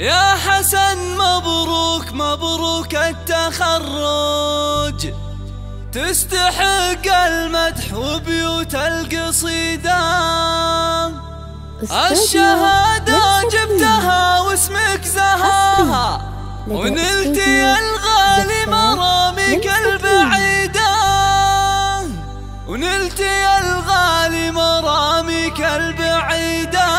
يا حسن مبروك مبروك التخرج، تستحق المدح وبيوت القصيدة. الشهادة جبتها واسمك زهاها، ونلتي الغالي مراميك البعيدة، ونلتي الغالي مراميك البعيدة.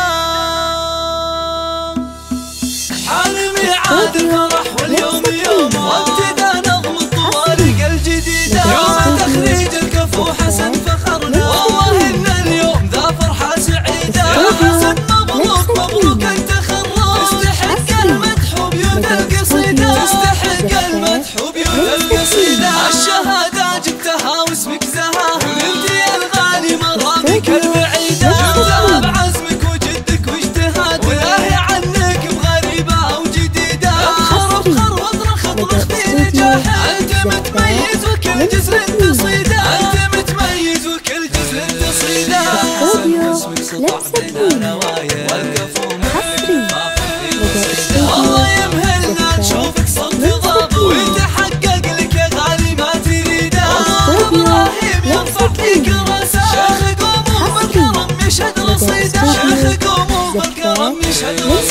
حان ميعاد الفرح واليوم يومه، وابتدى نظم الطوارق الجديدة. يوم تخريج الكفو حسن فخرنا، والله ان اليوم ذا فرحة سعيدة. يا حسن مبروك مبروك التخرج، تستحق المدح وبيوت القصيدة، تستحق المدح وبيوت القصيدة. الشهادة جبتها واسمك زهاها، ونلتي الغالي مراميك البعيدة. جبتها بعزمك وجدك واجتهادك، ولاهي عنك بغريبة وجديدة. افخر افخر واطرخ اطرخ في نجاحك، انت متميز وكل جزء تصيده، انت متميز وكل جزء تصيده. اسمك سطع بين النوايا، والكفو الله يمهلنا نشوفك صرت ضابط، ويتحقق لك يا غالي ما تريده. ابراهيم يرفع فيك راسه، شيخ قوم بالكرم يشهد رصيده، شيخ قوم بالكرم يشهد رصيده.